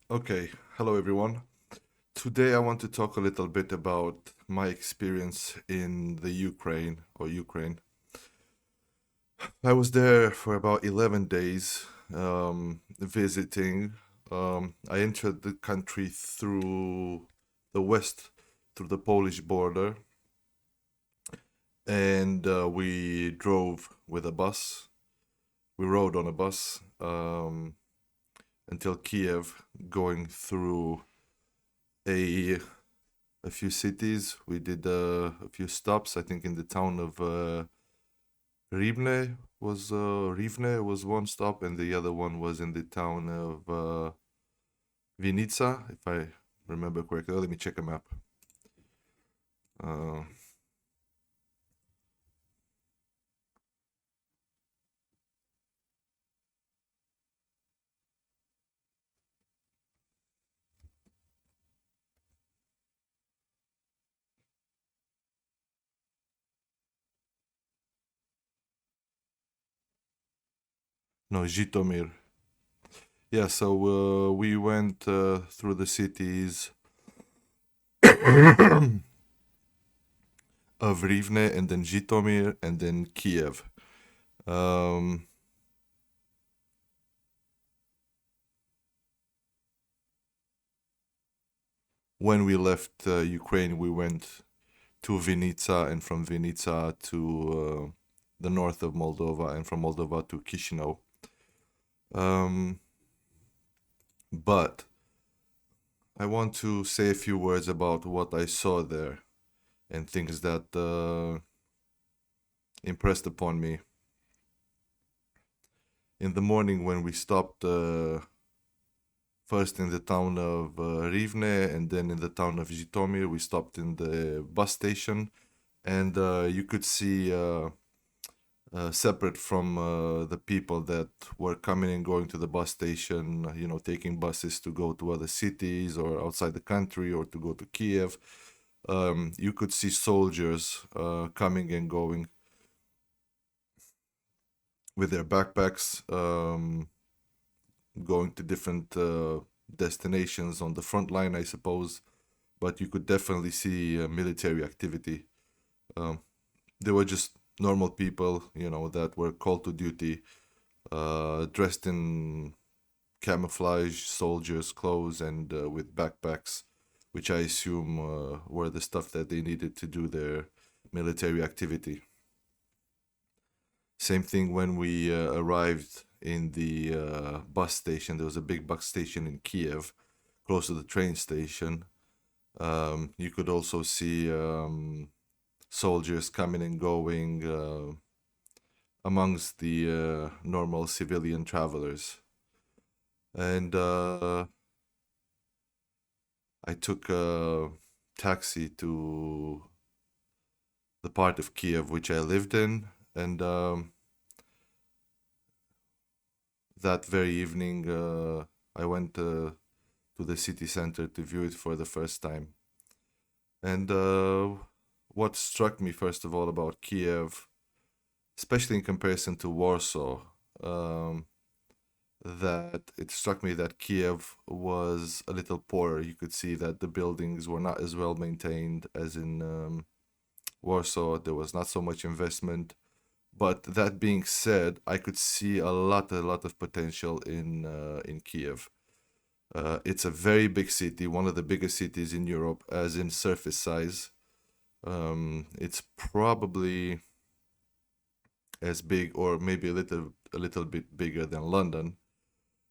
Okay, hello everyone. Today I want to talk a little bit about my experience in the Ukraine. I was there for about 11 days visiting. I entered the country through the west, through the Polish border, and we drove with a bus. We rode on a bus until Kiev, going through a a few cities. We did a few stops. I think in the town of Rivne was one stop, and the other one was in the town of Vinica, if I remember correctly. Let me check a map. Uh, no, Zhitomir. Yeah, so we went through the cities of Rivne and then Zhitomir and then Kiev. Um, when we left Ukraine, we went to Vinica, and from Vinica to the north of Moldova, and from Moldova to Chisinau. Um, but I want to say a few words about what I saw there and things that impressed upon me. In the morning, when we stopped first in the town of Rivne and then in the town of Zhitomir, we stopped in the bus station, and you could see. Separate from the people that were coming and going to the bus station, taking buses to go to other cities or outside the country or to go to Kiev. You could see soldiers coming and going with their backpacks, going to different destinations on the front line, I suppose. But you could definitely see military activity. Um, they were just normal people, that were called to duty, dressed in camouflage soldiers' clothes and with backpacks, which I assume were the stuff that they needed to do their military activity. Same thing when we arrived in the bus station. There was a big bus station in Kiev, close to the train station. You could also see soldiers coming and going amongst the normal civilian travelers. And I took a taxi to the part of Kiev which I lived in, and that very evening I went to the city center to view it for the first time. And what struck me first of all about Kiev, especially in comparison to Warsaw, um, that it struck me that Kiev was a little poorer. You could see that the buildings were not as well maintained as in Warsaw. There was not so much investment. But that being said, I could see a lot of potential in Kiev. It's a very big city, one of the biggest cities in Europe, as in surface size. It's probably as big, or maybe a little bit bigger than London.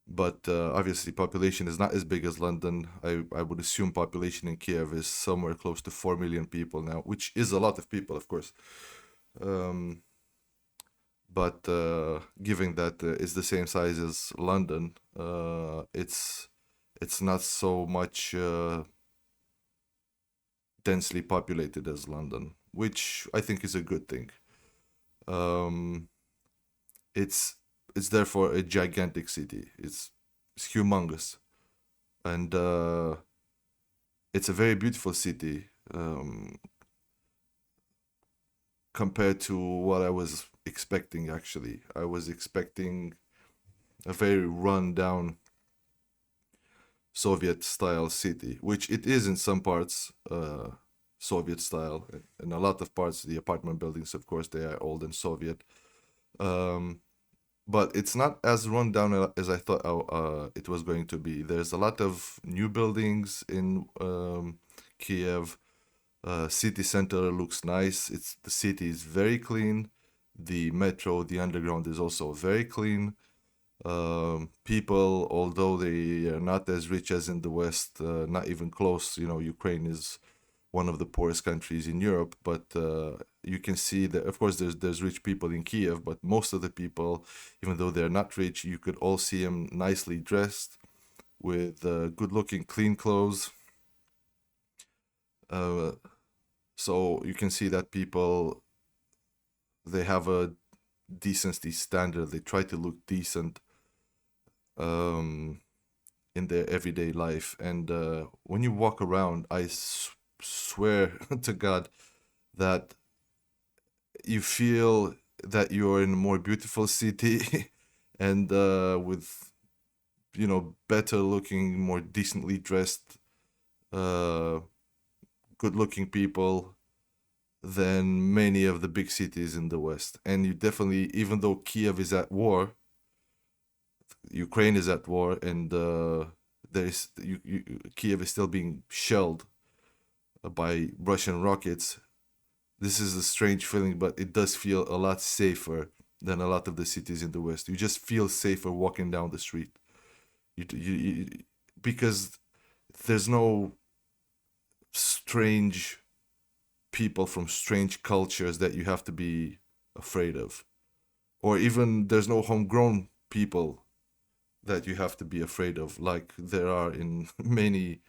But obviously, population is not as big as London. I would assume population in Kiev is somewhere close to 4 million people now, which is a lot of people, of course. Um, but given that it's the same size as London, it's not so much densely populated as London, which I think is a good thing. Um, it's it's therefore a gigantic city. It's humongous, and it's a very beautiful city compared to what I was expecting. Actually, I was expecting a very run down Soviet style city, which it is in some parts Soviet style. In a lot of parts, the apartment buildings, of course, they are old and Soviet. Um, but it's not as run down as I thought it was going to be. There's a lot of new buildings in Kiev. City center looks nice. The city is very clean. The metro, the underground is also very clean. People, although they are not as rich as in the West, not even close. Ukraine is one of the poorest countries in Europe, but you can see that, of course, there's rich people in Kiev, but most of the people, even though they're not rich, you could all see them nicely dressed with good-looking, clean clothes. Uh, so you can see that people, they have a decency standard. They try to look decent um, in their everyday life. And when you walk around, I swear to God that you feel that you're in a more beautiful city and with better looking, more decently dressed, uh, good looking people than many of the big cities in the West. And you definitely, even though Kiev is at war, Ukraine is at war, and Kiev is still being shelled by Russian rockets. This is a strange feeling, but it does feel a lot safer than a lot of the cities in the West. You just feel safer walking down the street. You because there's no strange people from strange cultures that you have to be afraid of, or even there's no homegrown people that you have to be afraid of, like there are in many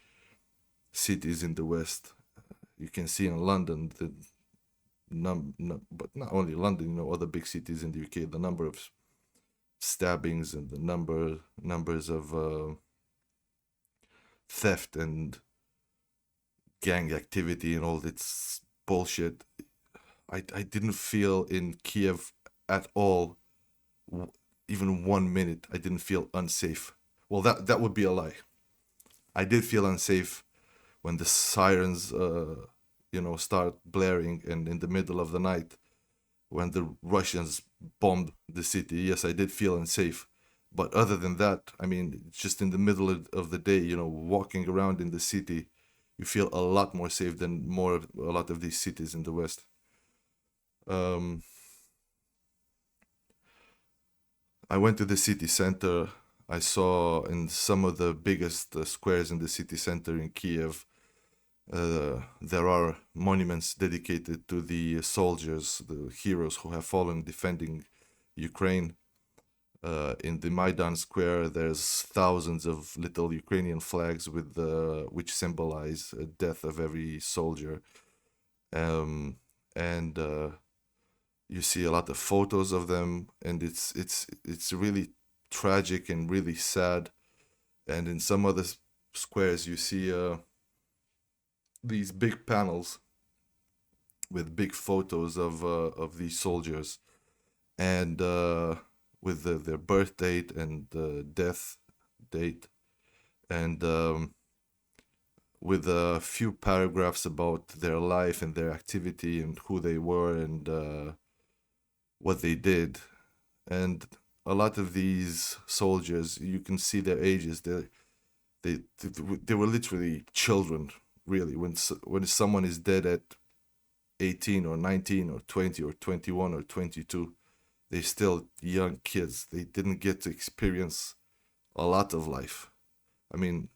cities in the West. You can see in London the but not only London, other big cities in the UK, the number of stabbings and the numbers of theft and gang activity and all this bullshit. I didn't feel in Kiev at all, even 1 minute. I didn't feel unsafe. Well, that would be a lie. I did feel unsafe when the sirens, start blaring, and in the middle of the night, when the Russians bombed the city. Yes, I did feel unsafe. But other than that, I mean, just in the middle of the day, walking around in the city, you feel a lot more safe than a lot of these cities in the West. Um, I went to the city center. I saw in some of the biggest squares in the city center in Kiev, there are monuments dedicated to the soldiers, the heroes who have fallen defending Ukraine. In the Maidan Square, there's thousands of little Ukrainian flags which symbolize the death of every soldier. And you see a lot of photos of them, and it's really tragic and really sad. And in some other squares, you see these big panels with big photos of these soldiers, and with their birth date and death date, and with a few paragraphs about their life and their activity and who they were and what they did. And a lot of these soldiers, you can see their ages. They were literally children, really. When someone is dead at 18 or 19 or 20 or 21 or 22, they're still young kids. They didn't get to experience a lot of life. I mean,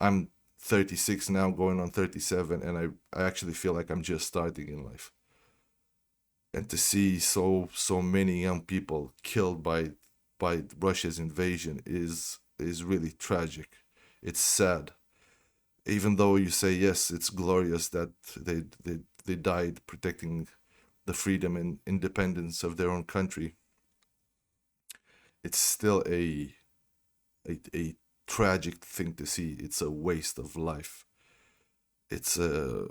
I'm 36 now, going on 37, and I actually feel like I'm just starting in life. And to see so many young people killed by Russia's invasion is really tragic. It's sad. Even though you say yes, it's glorious that they died protecting the freedom and independence of their own country, it's still a tragic thing to see. It's a waste of life. It's a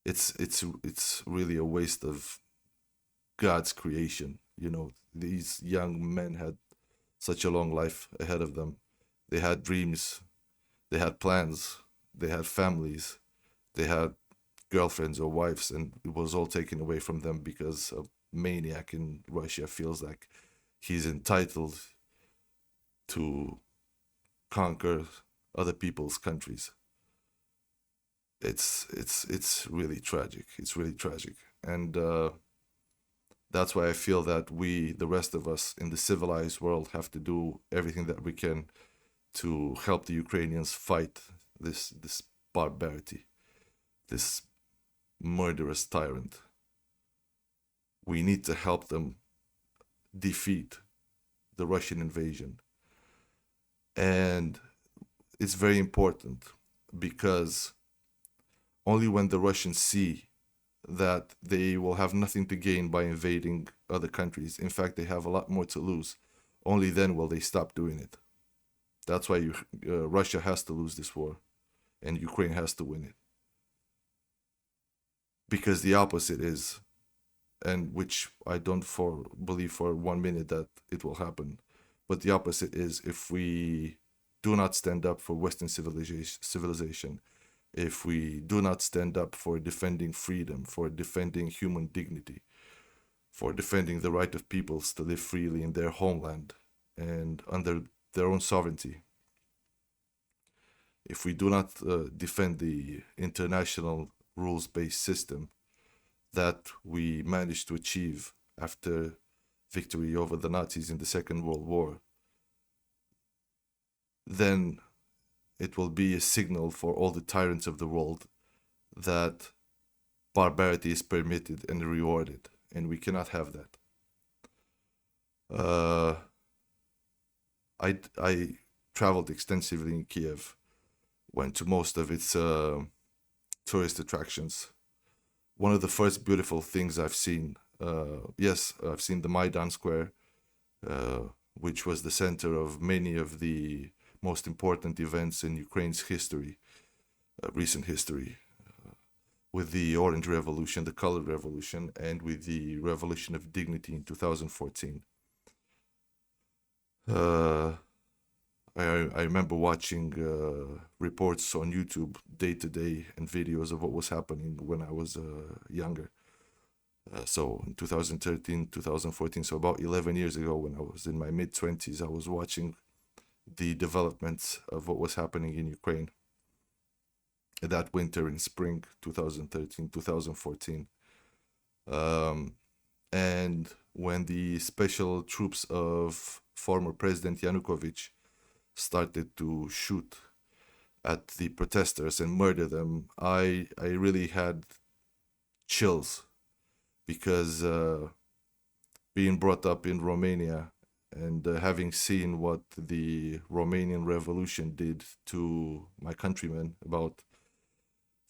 it's really a waste of God's creation. These young men had such a long life ahead of them. They had dreams, they had plans, they had families, they had girlfriends or wives, and it was all taken away from them because a maniac in Russia feels like he's entitled to conquer other people's countries. It's really tragic. It's really tragic, and that's why I feel that we, the rest of us in the civilized world, have to do everything that we can to help the Ukrainians fight this barbarity, this murderous tyrant. We need to help them defeat the Russian invasion. And it's very important because only when the Russians see that they will have nothing to gain by invading other countries, in fact, they have a lot more to lose, only then will they stop doing it. That's why Russia has to lose this war and Ukraine has to win it. Because the opposite is, and which I don't believe for 1 minute that it will happen, but the opposite is if we do not stand up for Western civilization, if we do not stand up for defending freedom, for defending human dignity, for defending the right of peoples to live freely in their homeland and under their own sovereignty, if we do not defend the international rules-based system that we managed to achieve after victory over the Nazis in the Second World War, then it will be a signal for all the tyrants of the world that barbarity is permitted and rewarded, and we cannot have that. I traveled extensively in Kiev, went to most of its tourist attractions. One of the first beautiful things I've seen, yes, I've seen the Maidan Square, which was the center of many of the most important events in Ukraine's history, recent history, with the Orange Revolution, the Color Revolution, and with the Revolution of Dignity in 2014. I remember watching reports on YouTube day to day and videos of what was happening when I was younger. So in 2013, 2014, so about 11 years ago, when I was in my mid-20s, I was watching the developments of what was happening in Ukraine that winter and spring 2013, 2014. And when the special troops of former President Yanukovych started to shoot at the protesters and murder them, I really had chills because being brought up in Romania and having seen what the Romanian Revolution did to my countrymen, about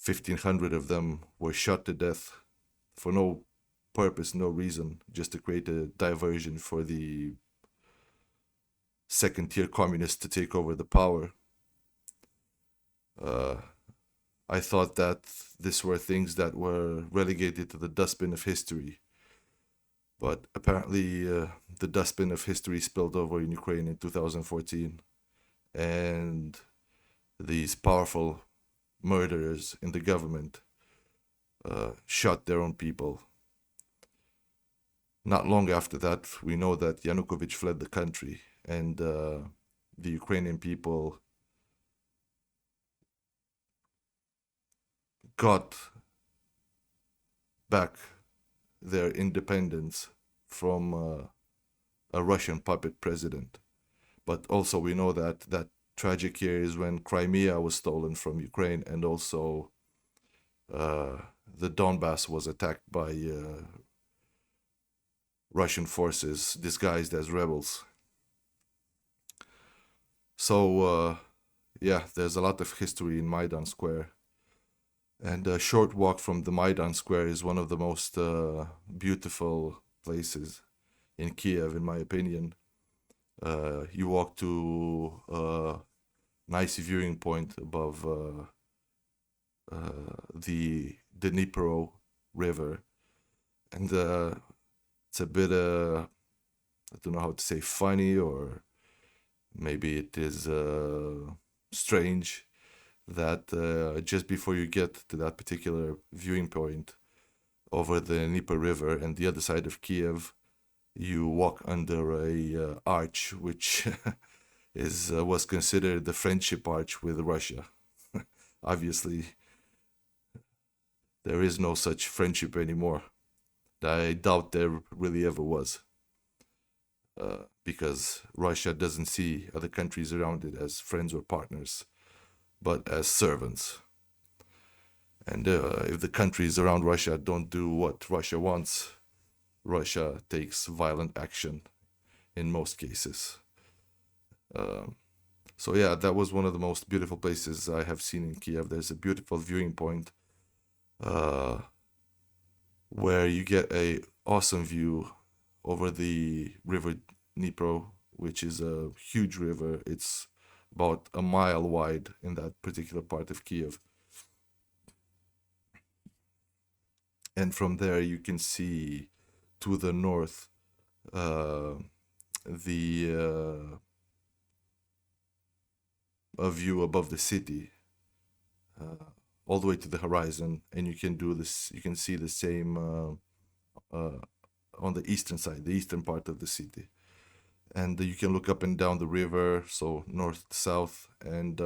1,500 of them were shot to death for no purpose, no reason, just to create a diversion for the second-tier communists to take over the power. I thought that these were things that were relegated to the dustbin of history. But apparently, the dustbin of history spilled over in Ukraine in 2014. And these powerful murderers in the government shot their own people. Not long after that, we know that Yanukovych fled the country, and the Ukrainian people got back their independence from a Russian puppet president. But also we know that that tragic year is when Crimea was stolen from Ukraine, and also the Donbass was attacked by Russian forces disguised as rebels. So yeah, there's a lot of history in Maidan Square. And a short walk from the Maidan Square is one of the most beautiful places in Kiev, in my opinion. You walk to a nice viewing point above the Dnipro River. And it's a bit, I don't know how to say, funny or Maybe it is strange that just before you get to that particular viewing point over the Dnieper River and the other side of Kiev, you walk under a arch which is was considered the friendship arch with Russia. Obviously, there is no such friendship anymore. I doubt there really ever was, because Russia doesn't see other countries around it as friends or partners, but as servants. And if the countries around Russia don't do what Russia wants, Russia takes violent action in most cases. Um, so yeah, that was one of the most beautiful places I have seen in Kiev. There's a beautiful viewing point uh, where you get a awesome view over the river Dnipro, which is a huge river. It's about a mile wide in that particular part of Kiev. And from there, you can see to the north uh, the a view above the city, uh, all the way to the horizon, and you can do this. You can see the same on the eastern side, the eastern part of the city, and you can look up and down the river, so north to south, and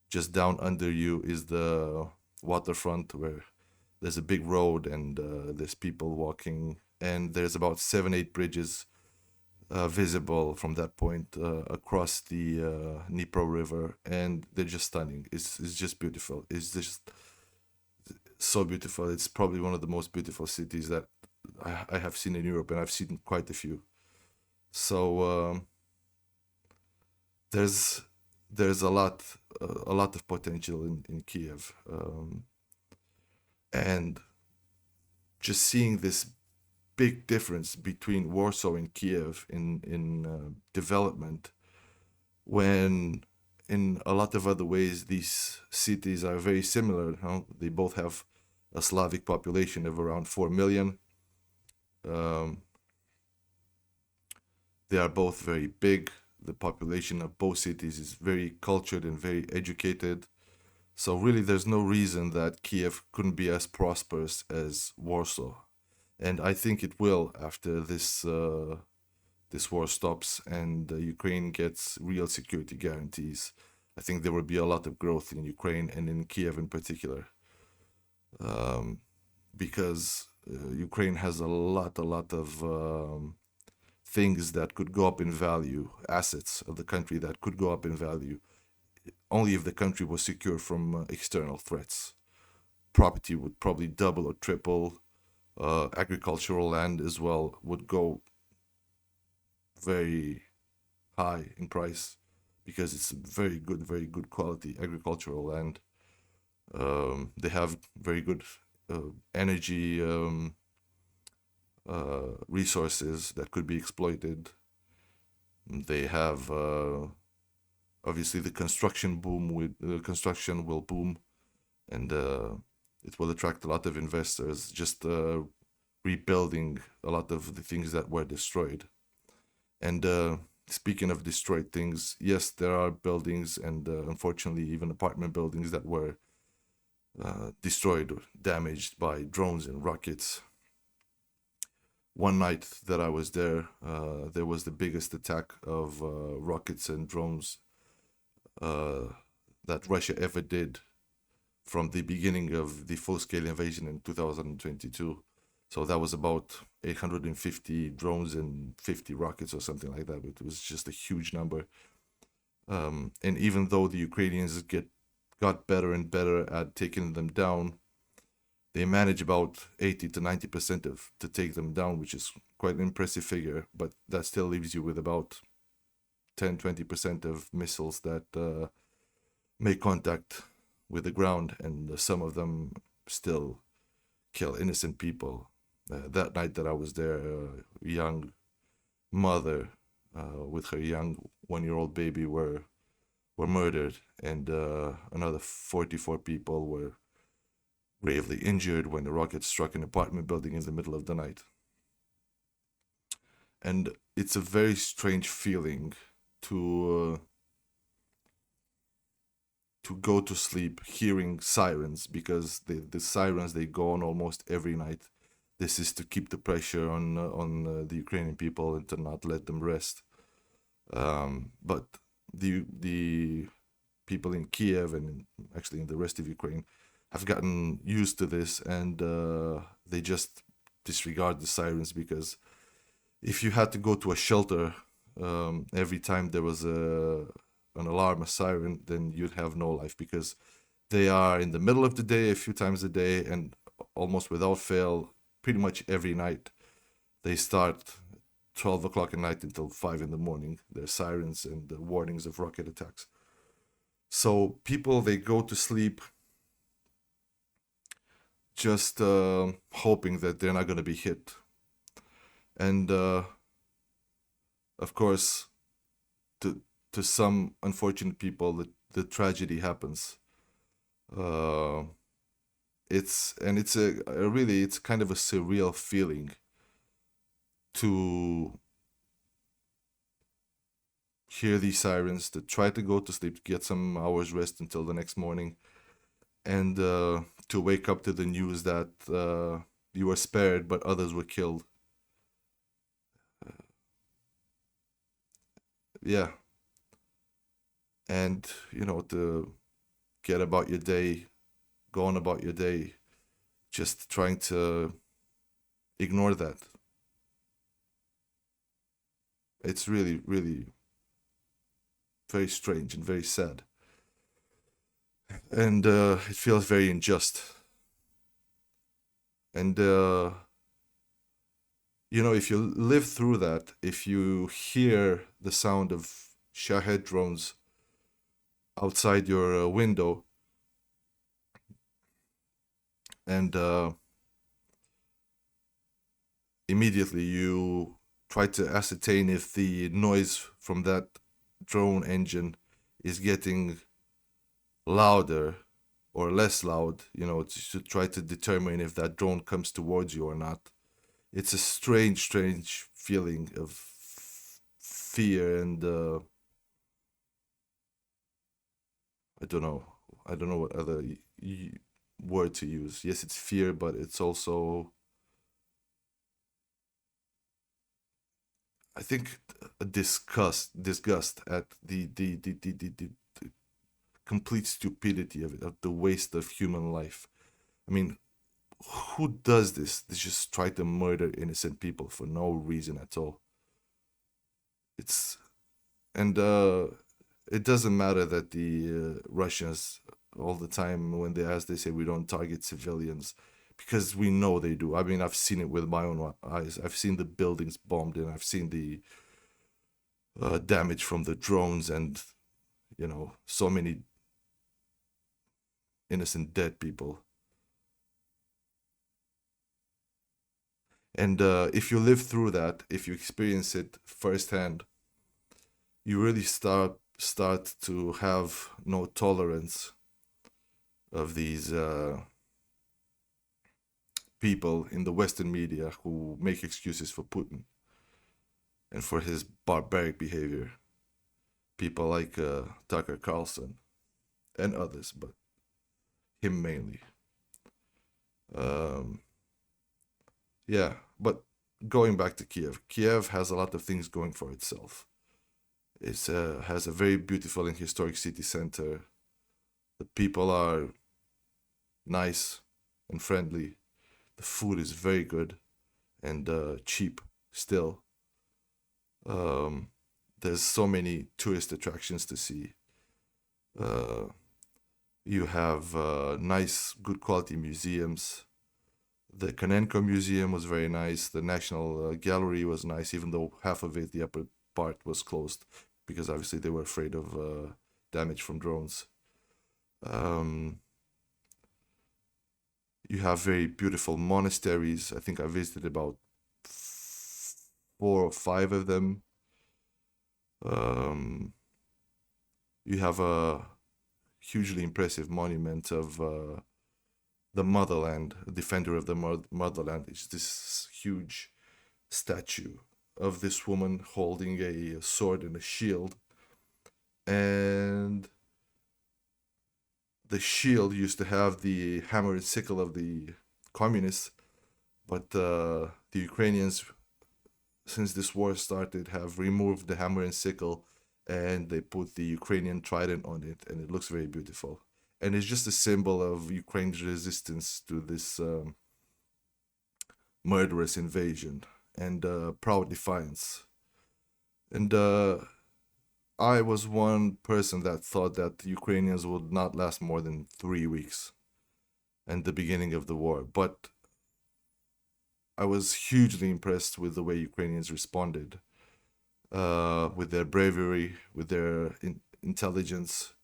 just down under you is the waterfront where there's a big road and there's people walking, and there's about 7, 8 bridges visible from that point across the Dnipro River, and they're just stunning. It's just beautiful. It's just so beautiful. It's probably one of the most beautiful cities that I have seen in Europe, and I've seen quite a few. So there's there's a lot of potential in Kiev, and just seeing this big difference between Warsaw and Kiev in development, when in a lot of other ways these cities are very similar. Huh? They both have a Slavic population of around 4 million. Um, they are both very big. The population of both cities is very cultured and very educated. So really, there's no reason that Kiev couldn't be as prosperous as Warsaw, and I think it will after this war stops and Ukraine gets real security guarantees. I think there will be a lot of growth in Ukraine and in Kiev in particular, um, because Ukraine has a lot of things that could go up in value, assets of the country that could go up in value, only if the country was secure from external threats. Property would probably double or triple. Agricultural land as well would go very high in price because it's very good quality agricultural land. They have very good energy resources that could be exploited. They have obviously the construction boom. With construction will boom, and it will attract a lot of investors. Just rebuilding a lot of the things that were destroyed. And speaking of destroyed things, yes, there are buildings and unfortunately even apartment buildings that were destroyed or damaged by drones and rockets. One night that I was there was the biggest attack of rockets and drones uh, that Russia ever did from the beginning of the full scale invasion in 2022. So that was about 850 drones and 50 rockets or something like that. It was just a huge number. And even though the Ukrainians got better and better at taking them down, they manage about 80 to 90% of to take them down, which is quite an impressive figure. But that still leaves you with about 10-20% of missiles that make contact with the ground, and some of them still kill innocent people. That night that I was there, a young mother with her young 1 year old baby were murdered, and another 44 people were gravely injured when the rocket struck an apartment building in the middle of the night. And it's a very strange feeling to go to sleep hearing sirens, because the sirens, they go on almost every night. This is to keep the pressure on the Ukrainian people and to not let them rest. But the people in Kiev and actually in the rest of Ukraine have gotten used to this, and they just disregard the sirens, because if you had to go to a shelter every time there was an alarm, a siren, then you'd have no life, because they are in the middle of the day a few times a day, and almost without fail, pretty much every night. They start 12 o'clock at night until 5 in the morning. There's sirens and the warnings of rocket attacks. So people, they go to sleep just hoping that they're not going to be hit. And of course, to some unfortunate people, the tragedy happens. Uh, it's a really, it's kind of a surreal feeling to hear these sirens, to try to go to sleep, to get some hours rest until the next morning, and to wake up to the news that you were spared but others were killed. Yeah, and to get about your day, go on about your day, just trying to ignore that. It's really, really very strange and very sad. And it feels very unjust. And, if you live through that, if you hear the sound of Shahed drones outside your window, and immediately you try to ascertain if the noise from that drone engine is getting louder or less loud, to try to determine if that drone comes towards you or not. It's a strange, strange feeling of fear, and I don't know. I don't know what other word to use. Yes, it's fear, but it's also, I think, a disgust at the complete stupidity of it, of the waste of human life. I mean, who does this? They just try to murder innocent people for no reason at all. It's and it doesn't matter that the Russians all the time, when they ask, they say we don't target civilians, because we know they do. I mean, I've seen it with my own eyes. I've seen the buildings bombed, and I've seen the damage from the drones, and so many innocent dead people. And if you live through that, if you experience it firsthand, you really start to have no tolerance of these people in the Western media who make excuses for Putin and for his barbaric behavior. People like Tucker Carlson and others, but him mainly. Um, yeah, but going back to Kiev, Kiev has a lot of things going for itself. It has a very beautiful and historic city center. The people are nice and friendly. The food is very good and cheap still. Um, there's so many tourist attractions to see. Uh, you have nice, good quality museums. The Kanenko Museum was very nice. The National Gallery was nice, even though half of it, the upper part, was closed because obviously they were afraid of damage from drones. Um, you have very beautiful monasteries. I think I visited about 4 or 5 of them. Um, you have a hugely impressive monument of the motherland, a defender of the motherland. It's this huge statue of this woman holding a sword and a shield, and the shield used to have the hammer and sickle of the communists, but the Ukrainians, since this war started, have removed the hammer and sickle, and they put the Ukrainian trident on it, and it looks very beautiful. And it's just a symbol of Ukraine's resistance to this murderous invasion and proud defiance. And I was one person that thought that the Ukrainians would not last more than 3 weeks and the beginning of the war. But I was hugely impressed with the way Ukrainians responded, with their bravery, with their intelligence,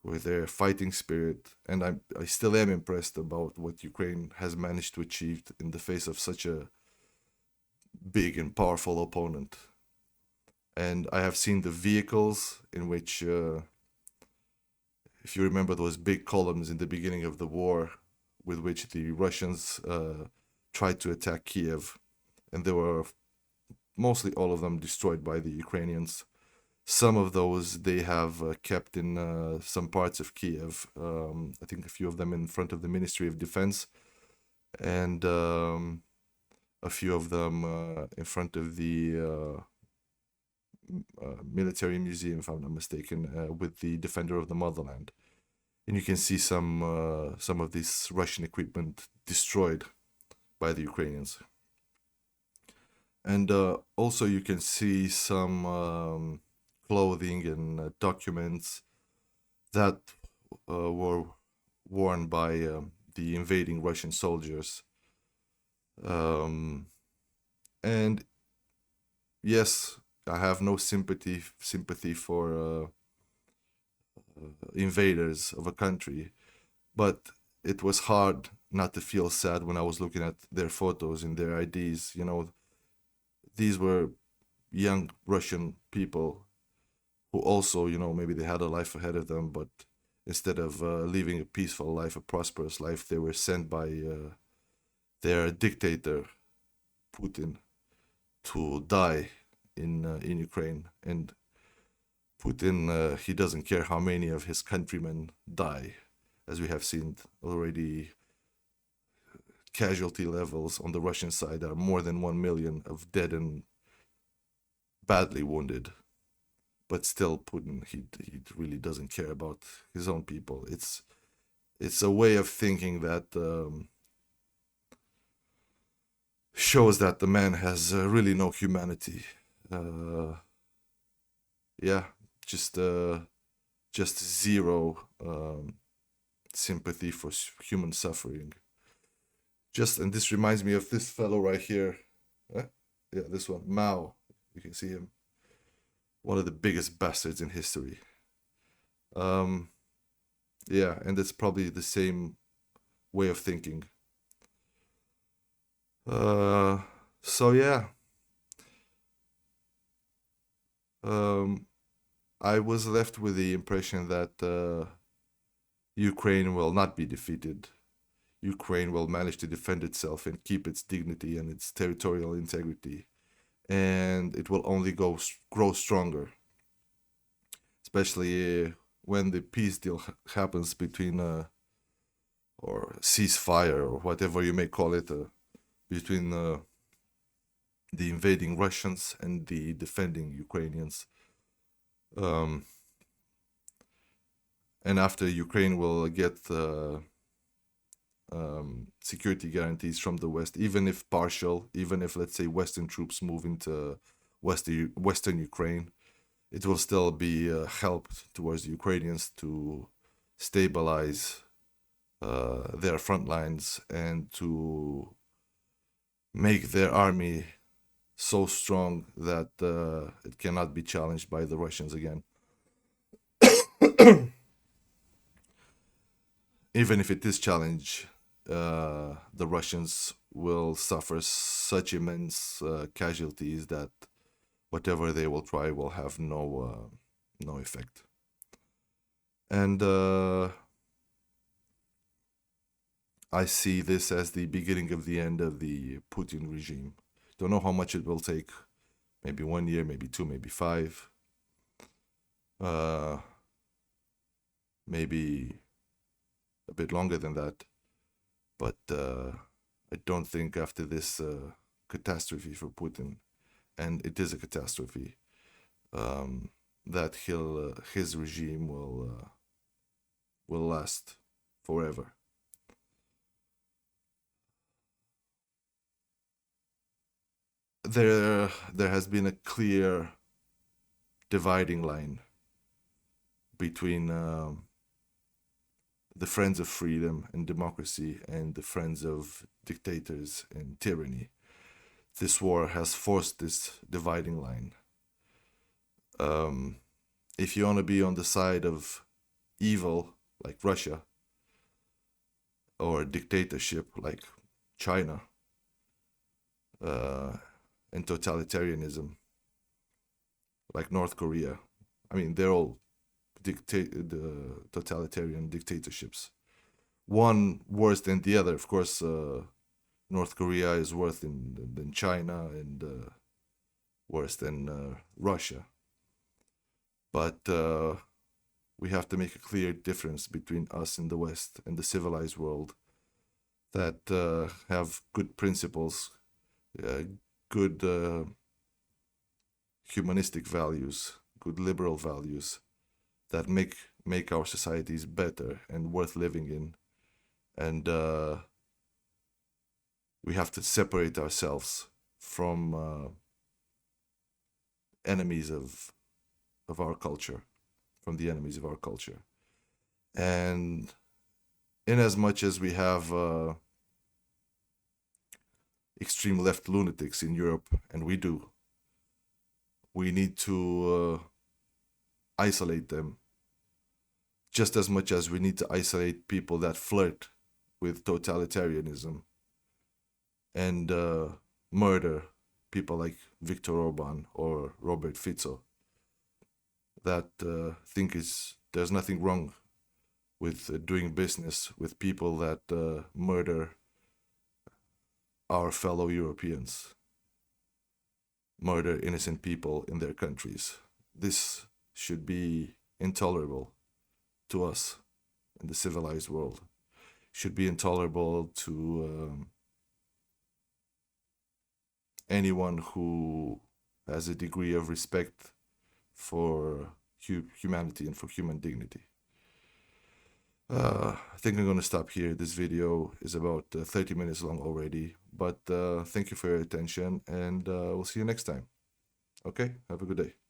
with their fighting spirit. And I still am impressed about what Ukraine has managed to achieve in the face of such a big and powerful opponent. And I have seen the vehicles in which, if you remember those big columns in the beginning of the war, with which the Russians tried to attack Kiev, and they were mostly all of them destroyed by the Ukrainians. Some of those they have kept in some parts of Kiev. I think a few of them in front of the Ministry of Defense, and a few of them in front of the military museum, if I'm not mistaken, with the Defender of the Motherland. And you can see some of this Russian equipment destroyed by the Ukrainians. And also you can see some clothing and documents that were worn by the invading Russian soldiers. And yes, I have no sympathy for invaders of a country, but it was hard not to feel sad when I was looking at their photos and their IDs. You know, these were young Russian people who also, you know, maybe they had a life ahead of them, but instead of living a peaceful life, a prosperous life, they were sent by their dictator, Putin, to die in Ukraine. And Putin, he doesn't care how many of his countrymen die, as we have seen already. Casualty levels on the Russian side are more than 1 million of dead and badly wounded. But still, Putin, he really doesn't care about his own people. It's a way of thinking that shows that the man has really no humanity. Yeah, just zero sympathy for human suffering. And this reminds me of this fellow right here. Yeah, this one, Mao. You can see him. One of the biggest bastards in history. Yeah, and it's probably the same way of thinking. So yeah, I was left with the impression that Ukraine will not be defeated. Ukraine will manage to defend itself and keep its dignity and its territorial integrity, and it will only grow stronger, especially when the peace deal happens between or ceasefire or whatever you may call it between the invading Russians and the defending Ukrainians. Um, and after Ukraine will get security guarantees from the West, even if partial, even if, let's say, Western troops move into Western Ukraine, it will still be help towards the Ukrainians to stabilize their front lines and to make their army so strong that it cannot be challenged by the Russians again. Even if it is challenged, the Russians will suffer such immense casualties that whatever they will try will have no effect. And I see this as the beginning of the end of the Putin regime. Don't know how much it will take. Maybe 1 year, maybe 2, maybe 5. uh, maybe a bit longer than that. But I don't think after this catastrophe for Putin, and it is a catastrophe, um, that his regime will last forever. There has been a clear dividing line between the friends of freedom and democracy and the friends of dictators and tyranny. This war has forced this dividing line. If you want to be on the side of evil, like Russia, or dictatorship, like China, and totalitarianism, like North Korea, I mean, they're all totalitarian dictatorships. One worse than the other. Of course, North Korea is worse than China and worse than Russia. But we have to make a clear difference between us in the West and the civilized world that have good principles, good humanistic values, good liberal values that make our societies better and worth living in. And we have to separate ourselves from enemies of our culture, from the enemies of our culture. And in as much as we have extreme left lunatics in Europe, and we need to isolate them just as much as we need to isolate people that flirt with totalitarianism and murder people like Viktor Orban or Robert Fico that think there's nothing wrong with doing business with people that murder our fellow Europeans, murder innocent people in their countries. This should be intolerable to us in the civilized world. Should be intolerable to anyone who has a degree of respect for humanity and for human dignity. I think I'm going to stop here. This video is about 30 minutes long already, but thank you for your attention, and we'll see you next time. Okay, have a good day.